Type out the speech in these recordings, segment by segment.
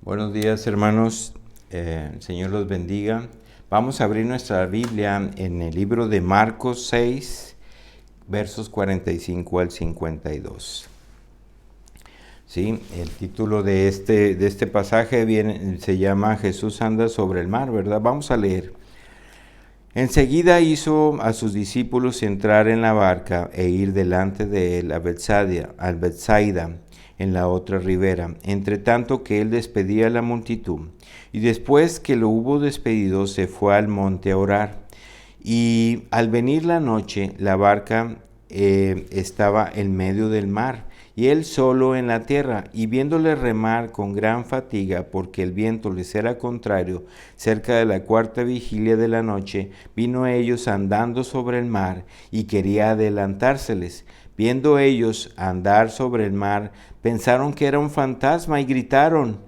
Buenos días, hermanos. El Señor los bendiga. Vamos a abrir nuestra Biblia en el libro de Marcos 6, versos 45 al 52. Sí, el título de este pasaje se llama Jesús anda sobre el mar, ¿verdad? Vamos a leer. Enseguida hizo a sus discípulos entrar en la barca e ir delante de él a Betsaida, en la otra ribera, entre tanto que él despedía a la multitud. Y después que lo hubo despedido, se fue al monte a orar. Y al venir la noche, la barca estaba en medio del mar, y él solo en la tierra, y viéndole remar con gran fatiga, porque el viento les era contrario, cerca de la cuarta vigilia de la noche, vino a ellos andando sobre el mar, y quería adelantárseles. Viendo ellos andar sobre el mar, pensaron que era un fantasma, y gritaron,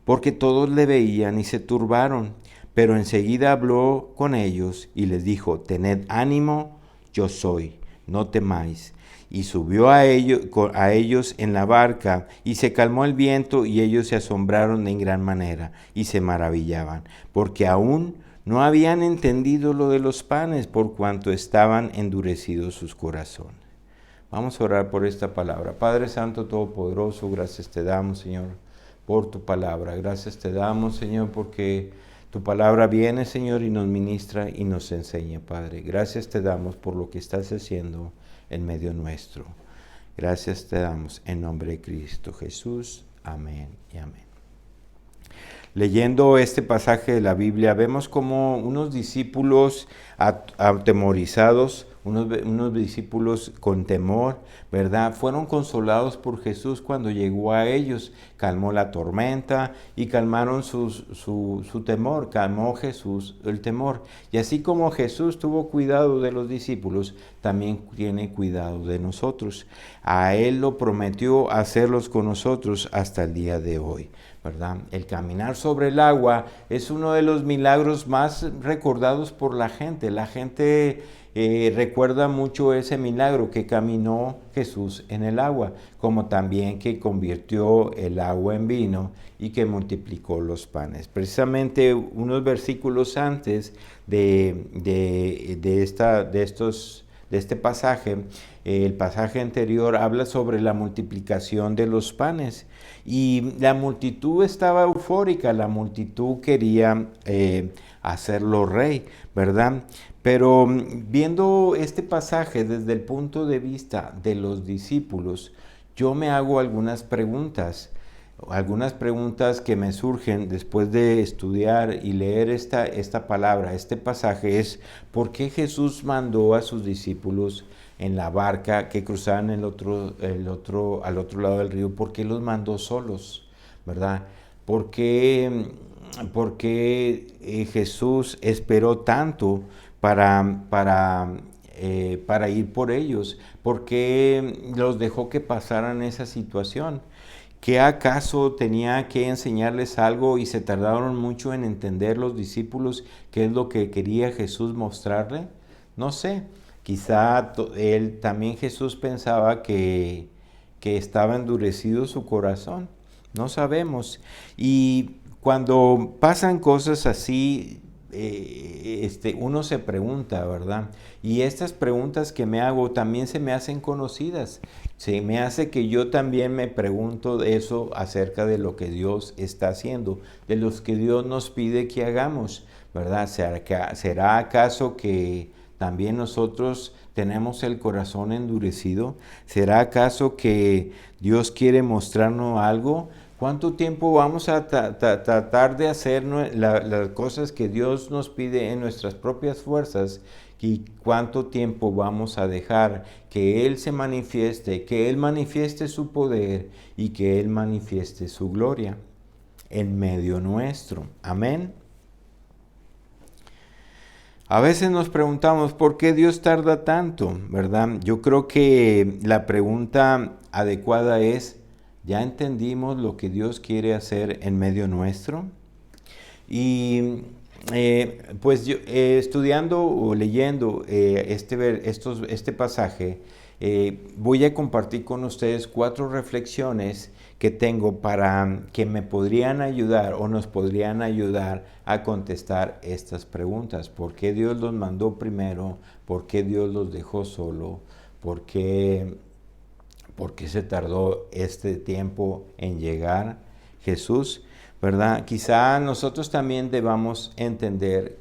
porque todos le veían y se turbaron. Pero enseguida habló con ellos, y les dijo, tened ánimo, yo soy, no temáis. Y subió a ellos en la barca, y se calmó el viento, y ellos se asombraron en gran manera, y se maravillaban, porque aún no habían entendido lo de los panes, por cuanto estaban endurecidos sus corazones. Vamos a orar por esta palabra. Padre Santo Todopoderoso, gracias te damos, Señor, por tu palabra. Gracias te damos, Señor, porque tu palabra viene, Señor, y nos ministra y nos enseña, Padre. Gracias te damos por lo que estás haciendo en medio nuestro. Gracias te damos en nombre de Cristo Jesús. Amén y amén. Leyendo este pasaje de la Biblia, vemos como unos discípulos atemorizados, unos discípulos con temor, ¿verdad? Fueron consolados por Jesús cuando llegó a ellos, calmó la tormenta y calmaron su temor, calmó Jesús el temor. Y así como Jesús tuvo cuidado de los discípulos, también tiene cuidado de nosotros. A Él lo prometió hacerlos con nosotros hasta el día de hoy, ¿verdad? El caminar sobre el agua es uno de los milagros más recordados por la gente. La gente recuerda mucho ese milagro que caminó Jesús en el agua, como también que convirtió el agua en vino y que multiplicó los panes. Precisamente unos versículos antes de este pasaje, el pasaje anterior habla sobre la multiplicación de los panes y la multitud estaba eufórica, la multitud quería hacerlo rey, ¿verdad? Pero viendo este pasaje desde el punto de vista de los discípulos, yo me hago algunas preguntas que me surgen después de estudiar y leer esta palabra, este pasaje es, ¿por qué Jesús mandó a sus discípulos en la barca que cruzaran al otro lado del río? ¿Por qué los mandó solos? ¿Verdad? ¿Por qué Jesús esperó tanto para ir por ellos? ¿Por qué los dejó que pasaran esa situación? ¿Qué acaso tenía que enseñarles algo y se tardaron mucho en entender los discípulos qué es lo que quería Jesús mostrarle? No sé, quizá también Jesús pensaba que estaba endurecido su corazón, no sabemos. Y cuando pasan cosas así, uno se pregunta, ¿verdad? Y estas preguntas que me hago también se me hacen conocidas. Se me hace que yo también me pregunto de eso acerca de lo que Dios está haciendo, de los que Dios nos pide que hagamos, ¿verdad? ¿Será acaso que también nosotros tenemos el corazón endurecido? ¿Será acaso que Dios quiere mostrarnos algo? ¿Cuánto tiempo vamos a tratar de hacer las cosas que Dios nos pide en nuestras propias fuerzas? ¿Y cuánto tiempo vamos a dejar que Él se manifieste, que Él manifieste su poder y que Él manifieste su gloria en medio nuestro? Amén. A veces nos preguntamos por qué Dios tarda tanto, ¿verdad? Yo creo que la pregunta adecuada es, ¿ya entendimos lo que Dios quiere hacer en medio nuestro? Y pues yo, estudiando o leyendo este pasaje, voy a compartir con ustedes 4 reflexiones que tengo para que me podrían ayudar o nos podrían ayudar a contestar estas preguntas. ¿Por qué Dios los mandó primero? ¿Por qué Dios los dejó solo? ¿Por qué se tardó este tiempo en llegar Jesús? ¿Verdad? Quizá nosotros también debamos entender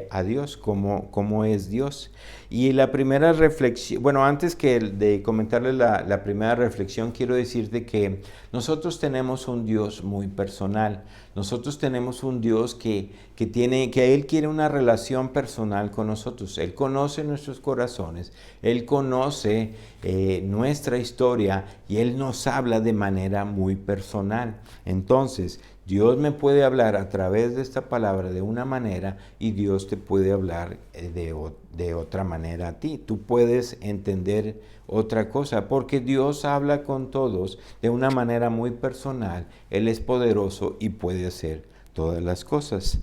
a Dios, cómo es Dios. Y la primera reflexión, bueno, antes que de comentarles la primera reflexión, quiero decirte que nosotros tenemos un Dios muy personal. Nosotros tenemos un Dios que Él quiere una relación personal con nosotros. Él conoce nuestros corazones, Él conoce nuestra historia y Él nos habla de manera muy personal. Entonces, Dios me puede hablar a través de esta palabra de una manera y Dios te puede hablar de otra manera a ti. Tú puedes entender otra cosa porque Dios habla con todos de una manera muy personal. Él es poderoso y puede hacer todas las cosas,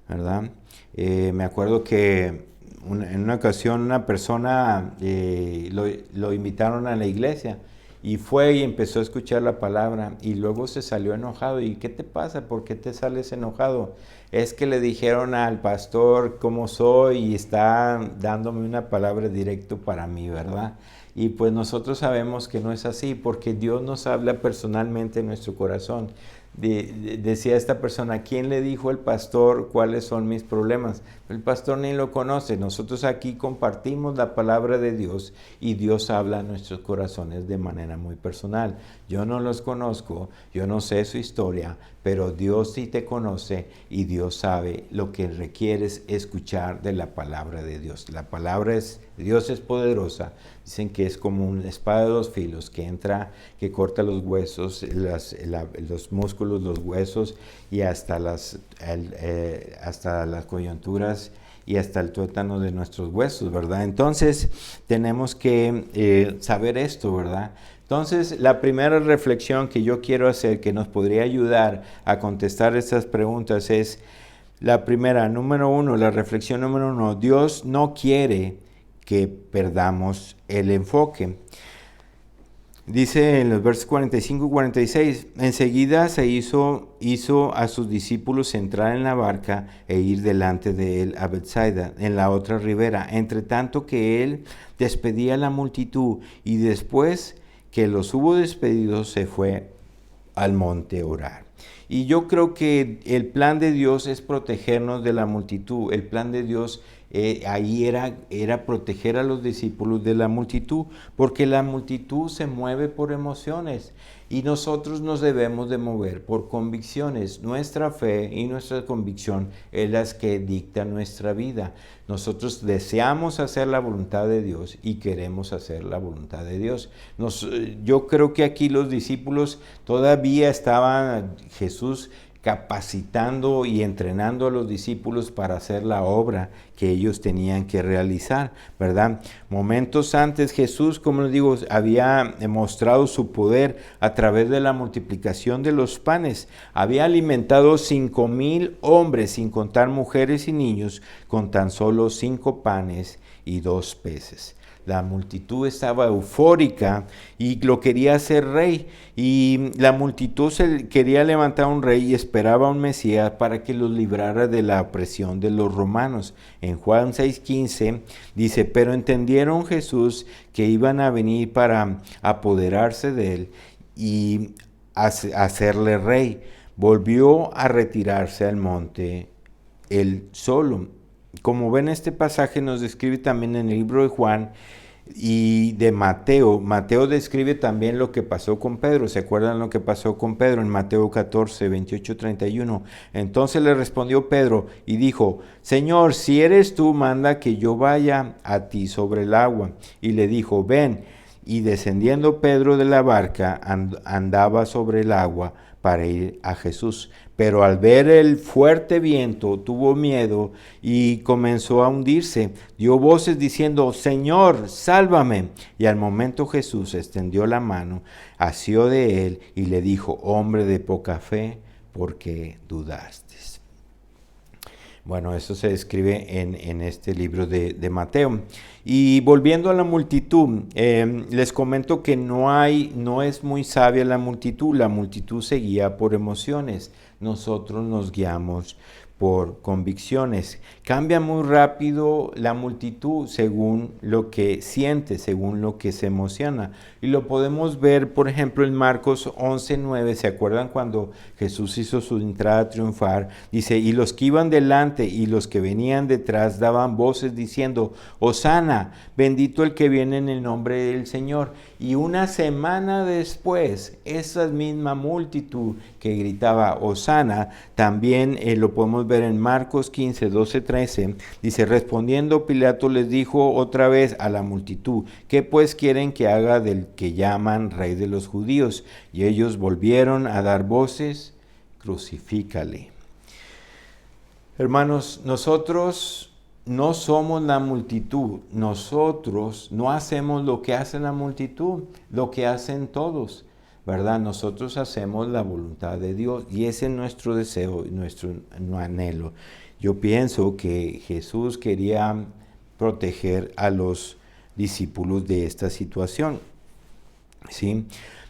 ¿verdad? Me acuerdo que en una ocasión una persona lo invitaron a la iglesia. Y fue y empezó a escuchar la palabra y luego se salió enojado. ¿Y qué te pasa? ¿Por qué te sales enojado? Es que le dijeron al pastor cómo soy y está dándome una palabra directo para mí, ¿verdad? Y pues nosotros sabemos que no es así porque Dios nos habla personalmente en nuestro corazón. Decía esta persona, ¿quién le dijo al pastor cuáles son mis problemas? El pastor ni lo conoce. Nosotros aquí compartimos la palabra de Dios y Dios habla a nuestros corazones de manera muy personal. Yo no los conozco, yo no sé su historia, pero Dios sí te conoce y Dios sabe lo que requieres escuchar de la palabra de Dios. La palabra Dios es poderosa. Dicen que es como una espada de 2 filos que entra, que corta los huesos, los músculos, los huesos y hasta las coyunturas y hasta el tuétano de nuestros huesos, ¿verdad? Entonces tenemos que saber esto, ¿verdad? Entonces la primera reflexión que yo quiero hacer que nos podría ayudar a contestar estas preguntas es la primera, número 1, la reflexión número 1, Dios no quiere que perdamos el enfoque. Dice en los versos 45 y 46, enseguida se hizo a sus discípulos entrar en la barca e ir delante de él a Bethsaida, en la otra ribera, entre tanto que él despedía a la multitud y después que los hubo despedidos se fue al monte a orar. Y yo creo que el plan de Dios es protegernos de la multitud. El plan de Dios ahí era proteger a los discípulos de la multitud, porque la multitud se mueve por emociones y nosotros nos debemos de mover por convicciones. Nuestra fe y nuestra convicción es las que dicta nuestra vida. Nosotros deseamos hacer la voluntad de Dios y queremos hacer la voluntad de Dios. Yo creo que aquí los discípulos todavía estaban, Jesús capacitando y entrenando a los discípulos para hacer la obra que ellos tenían que realizar, ¿verdad? Momentos antes Jesús, como les digo, había mostrado su poder a través de la multiplicación de los panes. Había alimentado 5,000 hombres, sin contar mujeres y niños, con tan solo 5 panes y 2 peces. La multitud estaba eufórica y lo quería hacer rey. Y la multitud quería levantar un rey y esperaba un Mesías para que los librara de la opresión de los romanos. En Juan 6:15 dice, pero entendieron Jesús que iban a venir para apoderarse de él y hacerle rey. Volvió a retirarse al monte él solo. Como ven, este pasaje nos describe también en el libro de Juan y de Mateo. Mateo describe también lo que pasó con Pedro. ¿Se acuerdan lo que pasó con Pedro en Mateo 14, 28, 31? Entonces le respondió Pedro y dijo, Señor, si eres tú, manda que yo vaya a ti sobre el agua. Y le dijo, ven. Y descendiendo Pedro de la barca, andaba sobre el agua para ir a Jesús. Pero al ver el fuerte viento, tuvo miedo y comenzó a hundirse. Dio voces diciendo, Señor, sálvame. Y al momento Jesús extendió la mano, asió de él y le dijo, hombre de poca fe, ¿por qué dudaste? Bueno, eso se describe en este libro de Mateo. Y volviendo a la multitud, les comento que no es muy sabia la multitud se guía por emociones, nosotros nos guiamos por convicciones. Cambia muy rápido la multitud según lo que siente, según lo que se emociona. Y lo podemos ver, por ejemplo, en Marcos 11:9. ¿Se acuerdan cuando Jesús hizo su entrada triunfal? Dice, y los que iban delante y los que venían detrás daban voces diciendo, Hosana, bendito el que viene en el nombre del Señor. Y una semana después, esa misma multitud que gritaba Hosana, también lo podemos ver en Marcos 15:12-13, dice, respondiendo Pilato les dijo otra vez a la multitud, ¿qué pues quieren que haga del que llaman rey de los judíos? Y ellos volvieron a dar voces, crucifícale. Hermanos, nosotros no somos la multitud, nosotros no hacemos lo que hace la multitud, lo que hacen todos, ¿verdad? Nosotros hacemos la voluntad de Dios y ese es nuestro deseo, nuestro anhelo. Yo pienso que Jesús quería proteger a los discípulos de esta situación, ¿sí?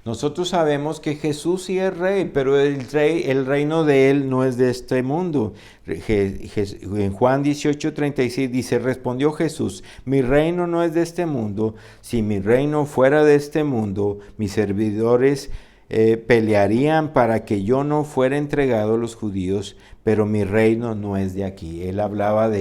Nosotros sabemos que Jesús sí es rey, pero el reino de él no es de este mundo. En Juan 18:36 dice, respondió Jesús, mi reino no es de este mundo. Si mi reino fuera de este mundo, mis servidores pelearían para que yo no fuera entregado a los judíos, pero mi reino no es de aquí. Él hablaba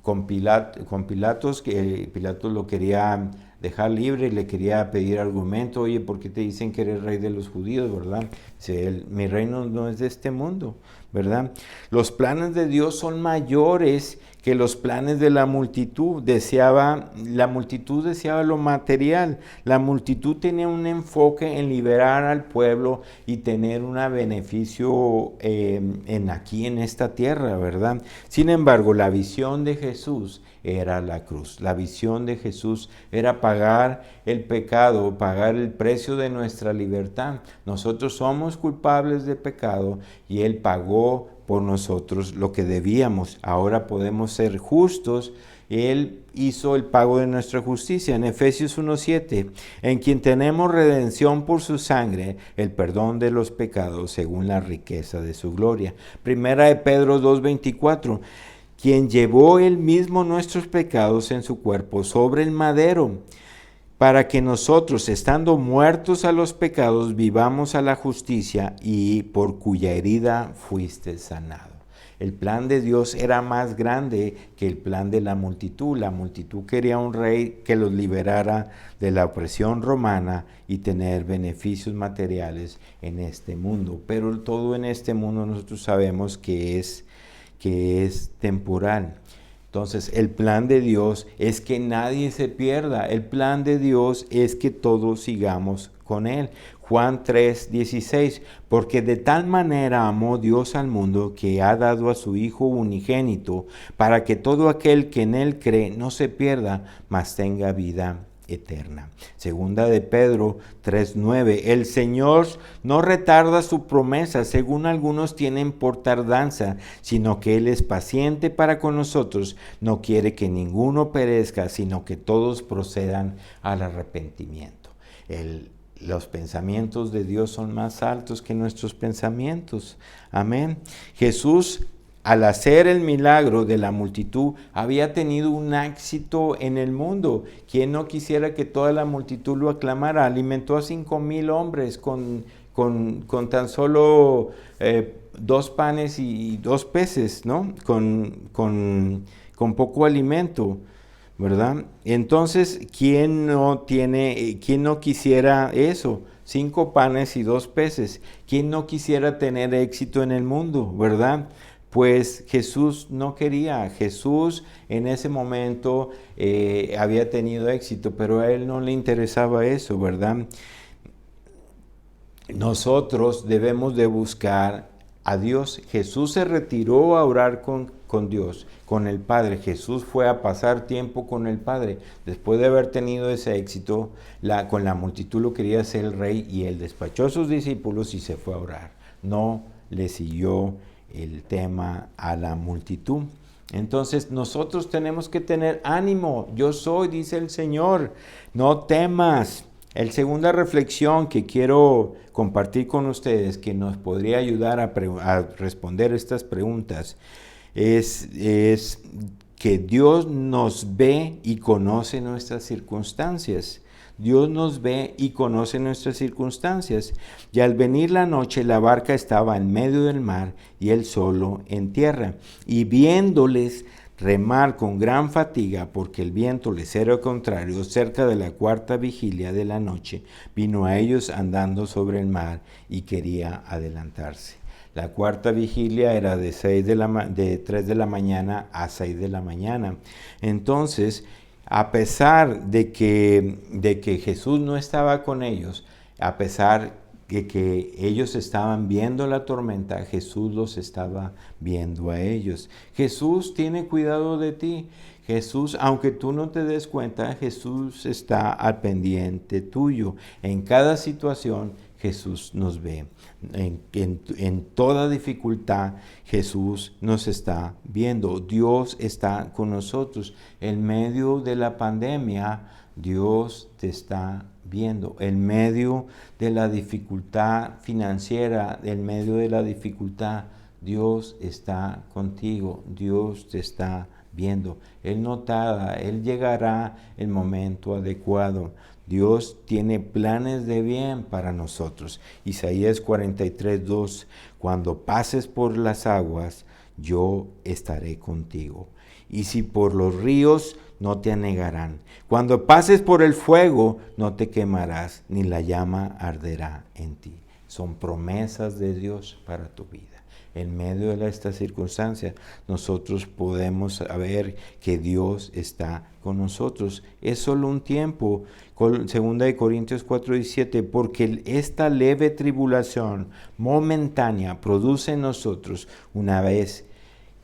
con Pilatos, que Pilatos lo quería dejar libre, le quería pedir argumento, oye, ¿por qué te dicen que eres rey de los judíos, verdad? Dice, mi reino no es de este mundo, ¿verdad? Los planes de Dios son mayores que los planes de la multitud. La multitud deseaba lo material, la multitud tenía un enfoque en liberar al pueblo y tener un beneficio aquí en esta tierra, ¿verdad? Sin embargo, la visión de Jesús era la cruz. La visión de Jesús era pagar el pecado, pagar el precio de nuestra libertad. Nosotros somos culpables de pecado y Él pagó por nosotros lo que debíamos. Ahora podemos ser justos. Él hizo el pago de nuestra justicia. En Efesios 1:7, en quien tenemos redención por su sangre, el perdón de los pecados según la riqueza de su gloria. Primera de Pedro 2:24, quien llevó él mismo nuestros pecados en su cuerpo sobre el madero, para que nosotros, estando muertos a los pecados, vivamos a la justicia, y por cuya herida fuiste sanado. El plan de Dios era más grande que el plan de la multitud. La multitud quería un rey que los liberara de la opresión romana y tener beneficios materiales en este mundo. Pero todo en este mundo nosotros sabemos que es temporal. Entonces, el plan de Dios es que nadie se pierda. El plan de Dios es que todos sigamos con Él. Juan 3:16, porque de tal manera amó Dios al mundo que ha dado a su Hijo unigénito, para que todo aquel que en Él cree no se pierda, mas tenga vida eterna. Segunda de Pedro 3:9, el Señor no retarda su promesa, según algunos tienen por tardanza, sino que Él es paciente para con nosotros, no quiere que ninguno perezca, sino que todos procedan al arrepentimiento. Los pensamientos de Dios son más altos que nuestros pensamientos. Amén. Jesús, al hacer el milagro de la multitud, había tenido un éxito en el mundo. ¿Quién no quisiera que toda la multitud lo aclamara? Alimentó a 5,000 hombres con tan solo 2 panes y 2 peces, ¿no? Con poco alimento, ¿verdad? Entonces, ¿quién no quisiera eso? 5 panes y 2 peces. ¿Quién no quisiera tener éxito en el mundo, verdad? Pues Jesús no quería. Jesús en ese momento había tenido éxito, pero a Él no le interesaba eso, ¿verdad? Nosotros debemos de buscar a Dios. Jesús se retiró a orar con Dios, con el Padre. Jesús fue a pasar tiempo con el Padre. Después de haber tenido ese éxito, con la multitud lo quería ser el rey, y Él despachó a sus discípulos y se fue a orar. No le siguió el tema a la multitud. Entonces nosotros tenemos que tener ánimo. Yo soy, dice el Señor, no temas. La segunda reflexión que quiero compartir con ustedes, que nos podría ayudar a responder estas preguntas, es que Dios nos ve y conoce nuestras circunstancias. Dios nos ve y conoce nuestras circunstancias. Y al venir la noche, la barca estaba en medio del mar y él solo en tierra. Y viéndoles remar con gran fatiga, porque el viento les era contrario, cerca de la cuarta vigilia de la noche, vino a ellos andando sobre el mar y quería adelantarse. La cuarta vigilia era de 3 de la mañana a 6 de la mañana. Entonces, a pesar de que Jesús no estaba con ellos, a pesar de que ellos estaban viendo la tormenta, Jesús los estaba viendo a ellos. Jesús tiene cuidado de ti. Jesús, aunque tú no te des cuenta, Jesús está al pendiente tuyo. En cada situación, Jesús nos ve. En toda dificultad, Jesús nos está viendo. Dios está con nosotros. En medio de la pandemia, Dios te está viendo. En medio de la dificultad financiera, en medio de la dificultad, Dios está contigo. Dios te está viendo. Él no tarda, Él llegará el momento adecuado. Dios tiene planes de bien para nosotros. Isaías 43:2, cuando pases por las aguas, yo estaré contigo. Y si por los ríos, no te anegarán. Cuando pases por el fuego, no te quemarás, ni la llama arderá en ti. Son promesas de Dios para tu vida. En medio de estas circunstancias, nosotros podemos saber que Dios está con nosotros. Es solo un tiempo. 2 Corintios 4:17, porque esta leve tribulación momentánea produce en nosotros una vez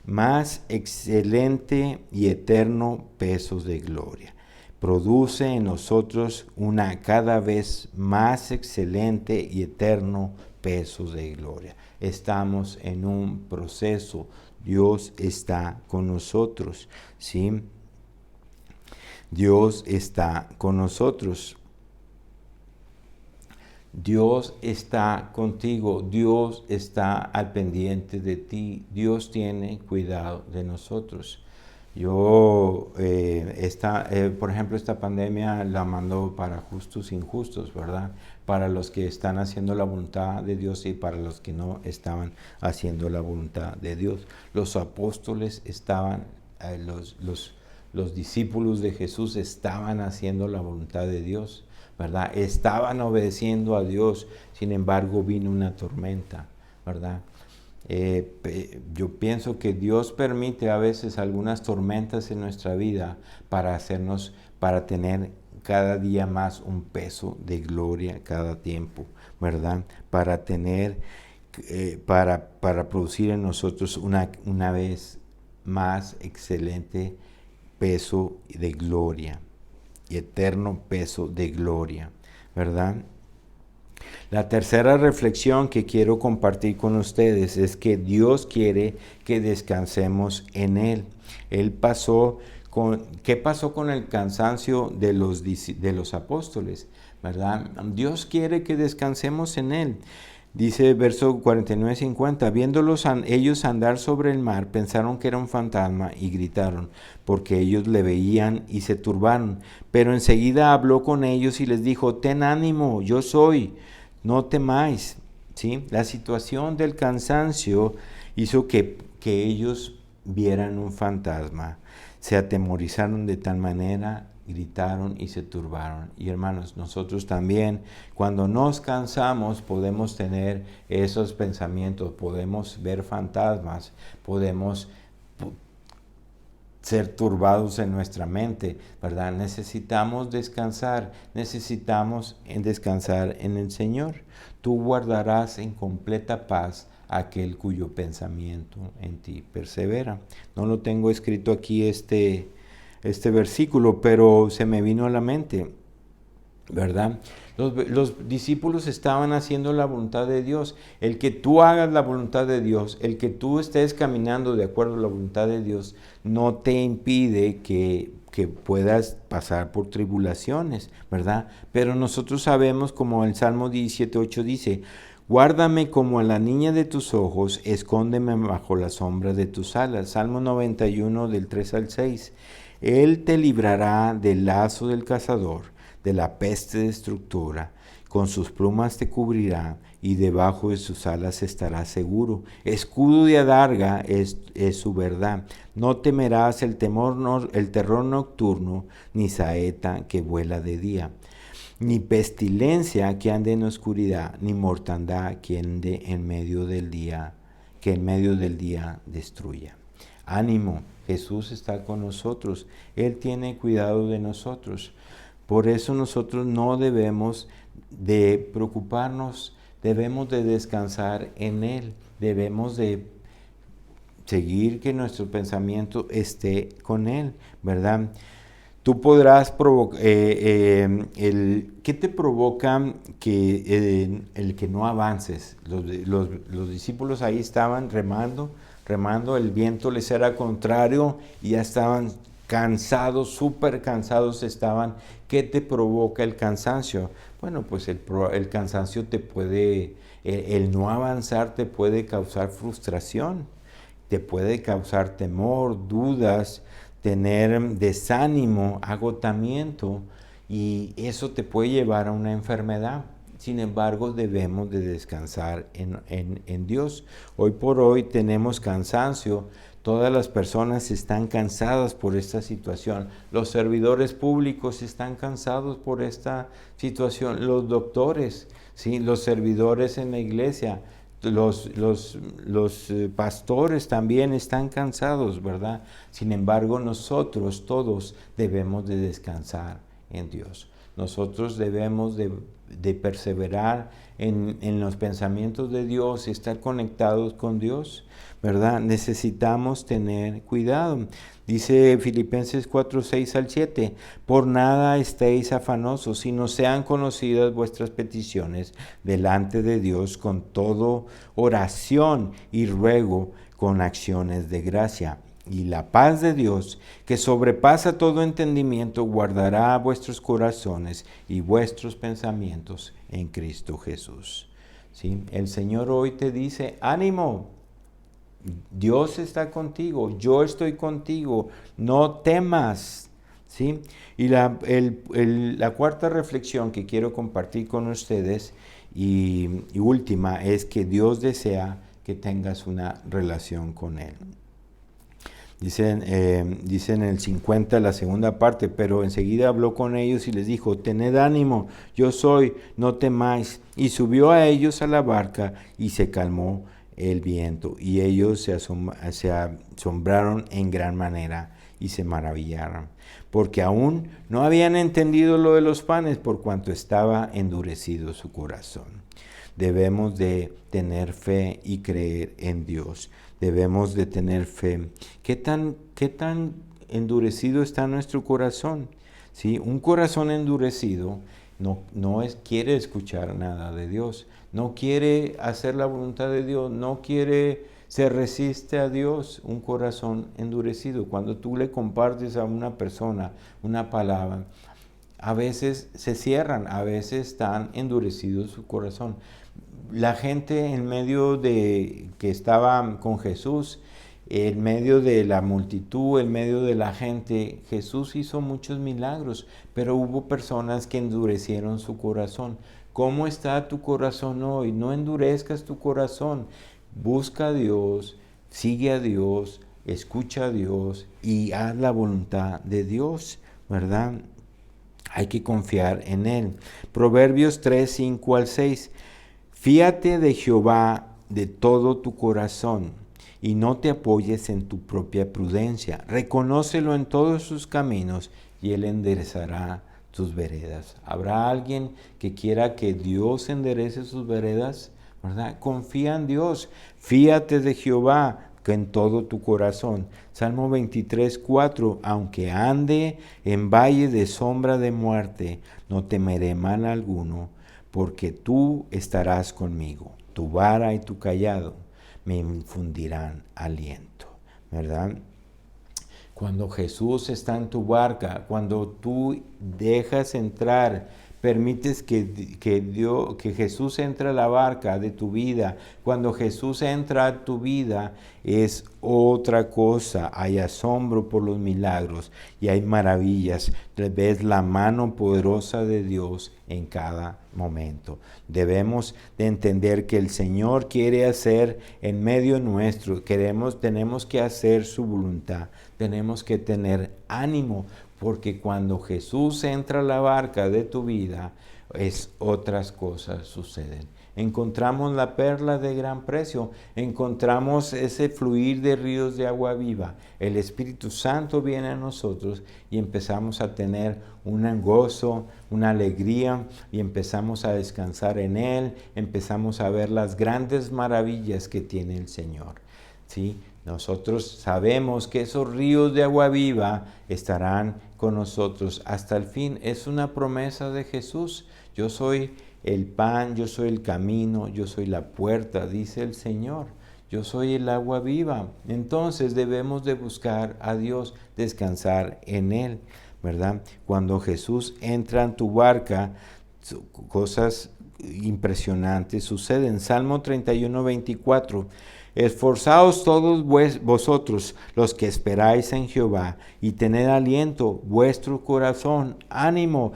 más excelente y eterno peso de gloria. Produce en nosotros una cada vez más excelente y eterno peso de gloria. Estamos en un proceso. Dios está con nosotros, ¿sí? Dios está con nosotros. Dios está contigo, Dios está al pendiente de ti, Dios tiene cuidado de nosotros. Por ejemplo, esta pandemia la mandó para justos e injustos, ¿verdad? Para los que están haciendo la voluntad de Dios y para los que no estaban haciendo la voluntad de Dios. Los apóstoles estaban, los discípulos de Jesús estaban haciendo la voluntad de Dios, ¿verdad? Estaban obedeciendo a Dios, sin embargo vino una tormenta, ¿verdad? Yo pienso que Dios permite a veces algunas tormentas en nuestra vida para tener cada día más un peso de gloria cada tiempo, ¿verdad? Para producir en nosotros una vez más excelente peso de gloria y eterno peso de gloria, ¿verdad? La tercera reflexión que quiero compartir con ustedes es que Dios quiere que descansemos en Él. ¿Qué pasó con el cansancio de los apóstoles? ¿Verdad? Dios quiere que descansemos en Él. Dice verso 49-50, viéndolos ellos andar sobre el mar, pensaron que era un fantasma y gritaron, porque ellos le veían y se turbaron. Pero enseguida habló con ellos y les dijo, ten ánimo, yo soy, no temáis. ¿Sí? La situación del cansancio hizo que ellos vieran un fantasma, se atemorizaron de tal manera, gritaron y se turbaron. Y hermanos, nosotros también, cuando nos cansamos, podemos tener esos pensamientos, podemos ver fantasmas, podemos ser turbados en nuestra mente, ¿verdad? Necesitamos descansar en el Señor. Tú guardarás en completa paz aquel cuyo pensamiento en ti persevera. No lo tengo escrito aquí este versículo, pero se me vino a la mente. ¿verdad? Los discípulos estaban haciendo la voluntad de Dios. El que tú hagas la voluntad de Dios, el que tú estés caminando de acuerdo a la voluntad de Dios, no te impide que puedas pasar por tribulaciones, ¿verdad? Pero nosotros sabemos, como el Salmo 17:8 dice, guárdame como a la niña de tus ojos, escóndeme bajo la sombra de tus alas. Salmo 91 del 3 al 6. Él te librará del lazo del cazador, de la peste destructora. Con sus plumas te cubrirá y debajo de sus alas estarás seguro. Escudo y adarga es su verdad. No temerás el terror nocturno, ni saeta que vuela de día, ni pestilencia que ande en oscuridad, ni mortandad que ande en medio del día, que en medio del día destruya. Ánimo, Jesús está con nosotros. Él tiene cuidado de nosotros. Por eso nosotros no debemos de preocuparnos, debemos de descansar en Él, debemos de seguir que nuestro pensamiento esté con Él, ¿verdad? Tú podrás provocar, ¿qué te provoca el que no avances? Los discípulos ahí estaban remando, el viento les era contrario y ya estaban cansados, súper cansados estaban. ¿Qué te provoca el cansancio? Bueno, pues el cansancio te puede, el no avanzar te puede causar frustración, te puede causar temor, dudas, tener desánimo, agotamiento, y eso te puede llevar a una enfermedad. Sin embargo, debemos de descansar en Dios. Hoy por hoy tenemos cansancio. Todas las personas están cansadas por esta situación. Los servidores públicos están cansados por esta situación. Los doctores, ¿sí? Los servidores en la iglesia, los pastores también están cansados, ¿verdad? Sin embargo, nosotros todos debemos de descansar en Dios. Nosotros debemos de perseverar en los pensamientos de Dios y estar conectados con Dios, ¿verdad? Necesitamos tener cuidado. Dice Filipenses 4, 6 al 7, por nada estéis afanosos, sino sean conocidas vuestras peticiones delante de Dios con todo oración y ruego con acciones de gracia. Y la paz de Dios, que sobrepasa todo entendimiento, guardará vuestros corazones y vuestros pensamientos en Cristo Jesús. ¿Sí? El Señor hoy te dice, ánimo, Dios está contigo, yo estoy contigo, no temas. ¿Sí? Y la cuarta reflexión que quiero compartir con ustedes y última es que Dios desea que tengas una relación con Él. Dice en el 50, la segunda parte, pero enseguida habló con ellos y les dijo, tened ánimo, yo soy, no temáis. Y subió a ellos a la barca y se calmó el viento. Y ellos se asombraron en gran manera y se maravillaron, porque aún no habían entendido lo de los panes por cuanto estaba endurecido su corazón. Debemos de tener fe y creer en Dios. Debemos de tener fe. ¿Qué tan endurecido está nuestro corazón? ¿Sí? Un corazón endurecido quiere escuchar nada de Dios, no quiere hacer la voluntad de Dios, se resiste a Dios. Un corazón endurecido. Cuando tú le compartes a una persona una palabra, a veces se cierran, a veces están endurecidos su corazón. La gente en medio de que estaba con Jesús, en medio de la multitud, en medio de la gente, Jesús hizo muchos milagros, pero hubo personas que endurecieron su corazón. ¿Cómo está tu corazón hoy? No endurezcas tu corazón. Busca a Dios, sigue a Dios, escucha a Dios y haz la voluntad de Dios, ¿verdad? Hay que confiar en Él. Proverbios 3, 5 al 6. Fíate de Jehová de todo tu corazón y no te apoyes en tu propia prudencia. Reconócelo en todos sus caminos y Él enderezará tus veredas. ¿Habrá alguien que quiera que Dios enderece sus veredas? ¿Verdad? Confía en Dios. Fíate de Jehová que en todo tu corazón. Salmo 23, 4, aunque ande en valle de sombra de muerte, no temeré mal alguno, porque tú estarás conmigo. Tu vara y tu cayado me infundirán aliento, ¿verdad? Cuando Jesús está en tu barca, cuando tú dejas entrar, permites que Jesús entre a la barca de tu vida, cuando Jesús entra a tu vida, es otra cosa. Hay asombro por los milagros y hay maravillas. Ves la mano poderosa de Dios en cada momento. Debemos de entender que el Señor quiere hacer en medio nuestro. Tenemos que hacer su voluntad. Tenemos que tener ánimo, porque cuando Jesús entra a la barca de tu vida, otras cosas suceden. Encontramos la perla de gran precio, encontramos ese fluir de ríos de agua viva. El Espíritu Santo viene a nosotros y empezamos a tener un gozo, una alegría, y empezamos a descansar en Él, empezamos a ver las grandes maravillas que tiene el Señor, ¿sí? Nosotros sabemos que esos ríos de agua viva estarán con nosotros hasta el fin. Es una promesa de Jesús. Yo soy el pan, yo soy el camino, yo soy la puerta, dice el Señor. Yo soy el agua viva. Entonces debemos de buscar a Dios, descansar en Él, ¿verdad? Cuando Jesús entra en tu barca, cosas impresionantes suceden. Salmo 31, 24. Esforzaos todos vosotros los que esperáis en Jehová, y tened aliento vuestro corazón, ánimo.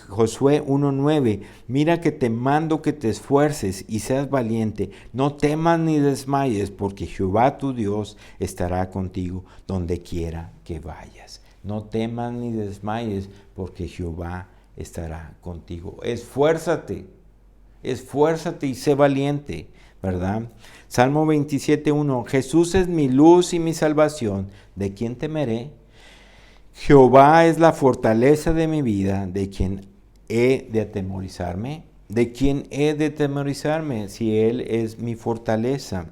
Josué 1:9, mira que te mando que te esfuerces y seas valiente, no temas ni desmayes, porque Jehová tu Dios estará contigo donde quiera que vayas. No temas ni desmayes, porque Jehová estará contigo. Esfuérzate y sé valiente, ¿verdad? Salmo 27:1, Jesús es mi luz y mi salvación, ¿de quién temeré? Jehová es la fortaleza de mi vida, ¿de quién he de atemorizarme? ¿De quién he de atemorizarme si Él es mi fortaleza?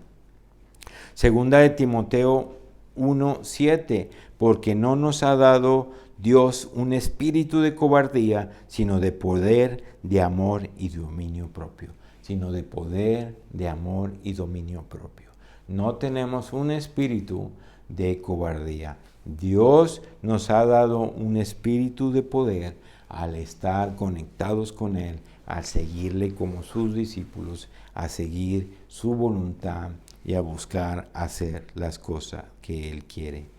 Segunda de Timoteo 1:7, porque no nos ha dado Dios un espíritu de cobardía, sino de poder, de amor y de dominio propio. Sino de poder, de amor y dominio propio. No tenemos un espíritu de cobardía. Dios nos ha dado un espíritu de poder al estar conectados con Él, a seguirle como sus discípulos, a seguir su voluntad y a buscar hacer las cosas que Él quiere.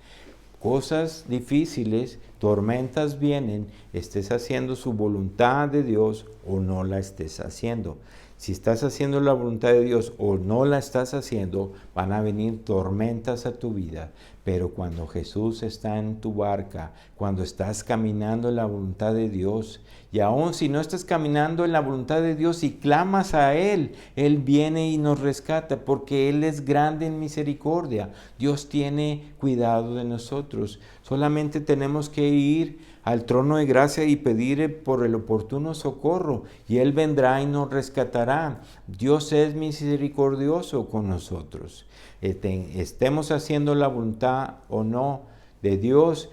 Cosas difíciles, tormentas vienen, estés haciendo su voluntad de Dios o no la estés haciendo. Si estás haciendo la voluntad de Dios o no la estás haciendo, van a venir tormentas a tu vida. Pero cuando Jesús está en tu barca, cuando estás caminando en la voluntad de Dios, y aun si no estás caminando en la voluntad de Dios y clamas a Él, Él viene y nos rescata, porque Él es grande en misericordia. Dios tiene cuidado de nosotros. Solamente tenemos que ir al trono de gracia y pedir por el oportuno socorro, y Él vendrá y nos rescatará. Dios es misericordioso con nosotros. Estemos haciendo la voluntad o no de Dios,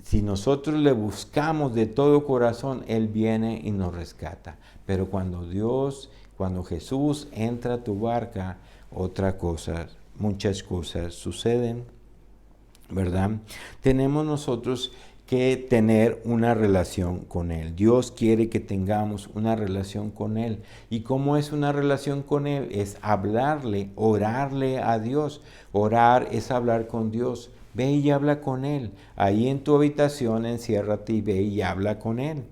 si nosotros le buscamos de todo corazón, Él viene y nos rescata. Pero cuando Jesús entra a tu barca, muchas cosas suceden, ¿verdad? Tenemos nosotros que tener una relación con Él. Dios quiere que tengamos una relación con Él. ¿Y cómo es una relación con Él? Es hablarle, orarle a Dios. Orar es hablar con Dios. Ve y habla con Él. Ahí en tu habitación enciérrate y ve y habla con Él.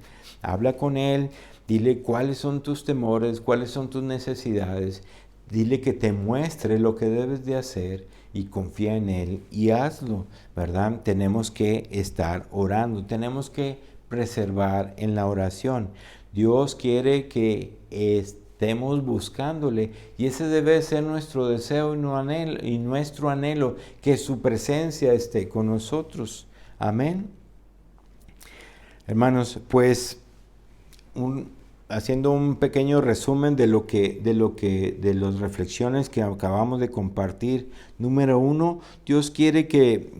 Habla con Él, dile cuáles son tus temores, cuáles son tus necesidades. Dile que te muestre lo que debes de hacer y confía en Él y hazlo, ¿verdad? Tenemos que estar orando, tenemos que preservar en la oración. Dios quiere que estemos buscándole, y ese debe ser nuestro deseo y nuestro anhelo, que su presencia esté con nosotros. Amén. Hermanos, pues haciendo un pequeño resumen de las reflexiones que acabamos de compartir. Número 1, Dios quiere que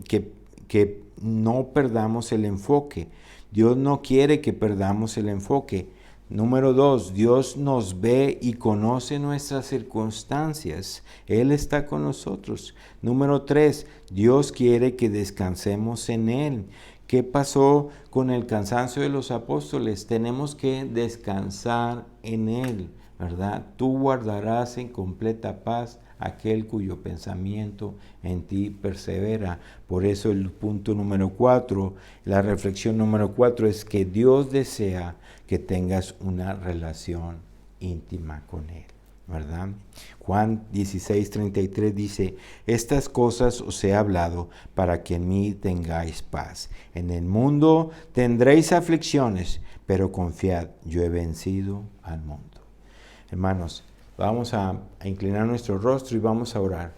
no perdamos el enfoque. Dios no quiere que perdamos el enfoque. Número 2, Dios nos ve y conoce nuestras circunstancias. Él está con nosotros. Número 3, Dios quiere que descansemos en Él. ¿Qué pasó con el cansancio de los apóstoles? Tenemos que descansar en Él, ¿verdad? Tú guardarás en completa paz aquel cuyo pensamiento en ti persevera. Por eso el punto número 4, la reflexión número 4 es que Dios desea que tengas una relación íntima con Él, ¿verdad? Juan 16:33 dice, estas cosas os he hablado para que en mí tengáis paz. En el mundo tendréis aflicciones, pero confiad, yo he vencido al mundo. Hermanos, vamos a inclinar nuestro rostro y vamos a orar.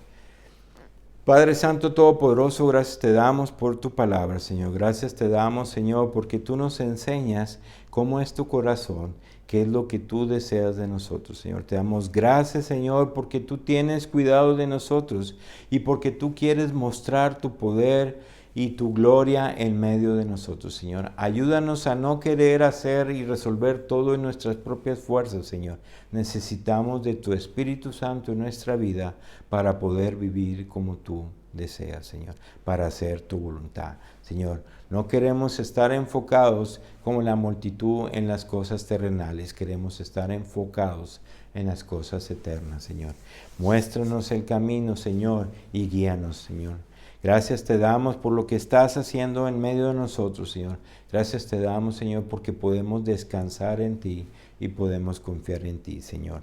Padre Santo Todopoderoso, gracias te damos por tu palabra, Señor. Gracias te damos, Señor, porque tú nos enseñas cómo es tu corazón, qué es lo que tú deseas de nosotros, Señor. Te damos gracias, Señor, porque tú tienes cuidado de nosotros y porque tú quieres mostrar tu poder y tu gloria en medio de nosotros, Señor. Ayúdanos a no querer hacer y resolver todo en nuestras propias fuerzas, Señor. Necesitamos de tu Espíritu Santo en nuestra vida para poder vivir como tú deseas, Señor, para hacer tu voluntad. Señor, no queremos estar enfocados como la multitud en las cosas terrenales, queremos estar enfocados en las cosas eternas, Señor. Muéstranos el camino, Señor, y guíanos, Señor. Gracias te damos por lo que estás haciendo en medio de nosotros, Señor. Gracias te damos, Señor, porque podemos descansar en ti y podemos confiar en ti, Señor.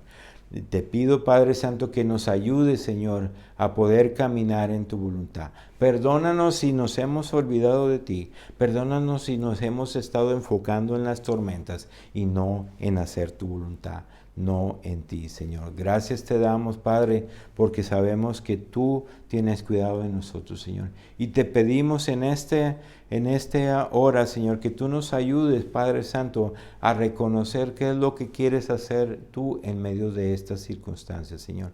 Te pido, Padre Santo, que nos ayudes, Señor, a poder caminar en tu voluntad. Perdónanos si nos hemos olvidado de ti. Perdónanos si nos hemos estado enfocando en las tormentas y no en hacer tu voluntad, no en ti, Señor. Gracias te damos, Padre, porque sabemos que tú tienes cuidado de nosotros, Señor. Y te pedimos en esta hora, Señor, que tú nos ayudes, Padre Santo, a reconocer qué es lo que quieres hacer tú en medio de estas circunstancias, Señor.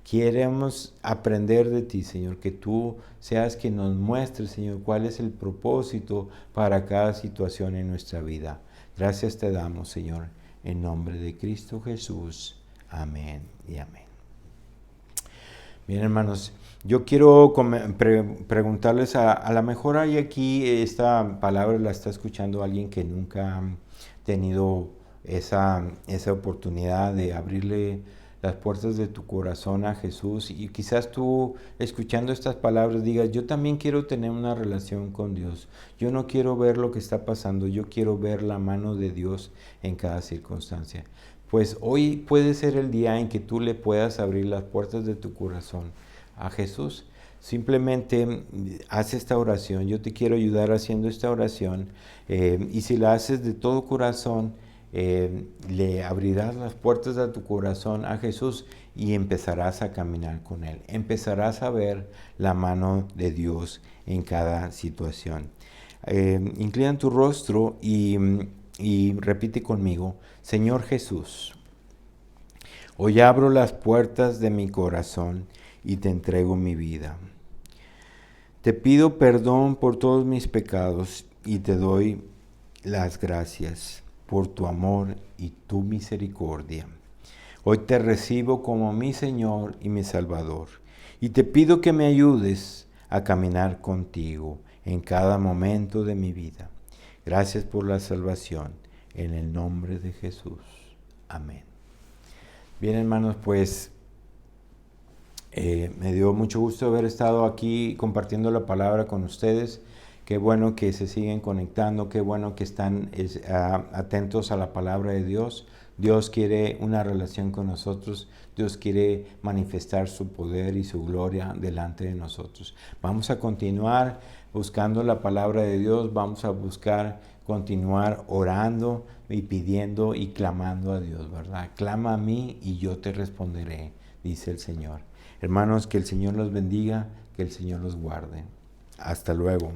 Queremos aprender de ti, Señor, que tú seas quien nos muestre, Señor, cuál es el propósito para cada situación en nuestra vida. Gracias te damos, Señor, en nombre de Cristo Jesús. Amén y amén. Bien, hermanos, yo quiero preguntarles, a lo mejor hay aquí, esta palabra la está escuchando alguien que nunca ha tenido esa oportunidad de abrirle las puertas de tu corazón a Jesús, y quizás tú, escuchando estas palabras, digas, yo también quiero tener una relación con Dios. Yo no quiero ver lo que está pasando, yo quiero ver la mano de Dios en cada circunstancia. Pues hoy puede ser el día en que tú le puedas abrir las puertas de tu corazón a Jesús. Simplemente haz esta oración. Yo te quiero ayudar haciendo esta oración, y si la haces de todo corazón, le abrirás las puertas de tu corazón a Jesús y empezarás a caminar con Él. Empezarás a ver la mano de Dios en cada situación. Inclina tu rostro y repite conmigo: Señor Jesús, hoy abro las puertas de mi corazón y te entrego mi vida. Te pido perdón por todos mis pecados y te doy las gracias por tu amor y tu misericordia. Hoy te recibo como mi Señor y mi Salvador, y te pido que me ayudes a caminar contigo en cada momento de mi vida. Gracias por la salvación, en el nombre de Jesús. Amén. Bien, hermanos, pues me dio mucho gusto haber estado aquí compartiendo la palabra con ustedes. Qué bueno que se siguen conectando, qué bueno que están atentos a la palabra de Dios. Dios quiere una relación con nosotros. Dios quiere manifestar su poder y su gloria delante de nosotros. Vamos a continuar buscando la palabra de Dios. Vamos a continuar orando y pidiendo y clamando a Dios, ¿verdad? Clama a mí y yo te responderé, dice el Señor. Hermanos, que el Señor los bendiga, que el Señor los guarde. Hasta luego.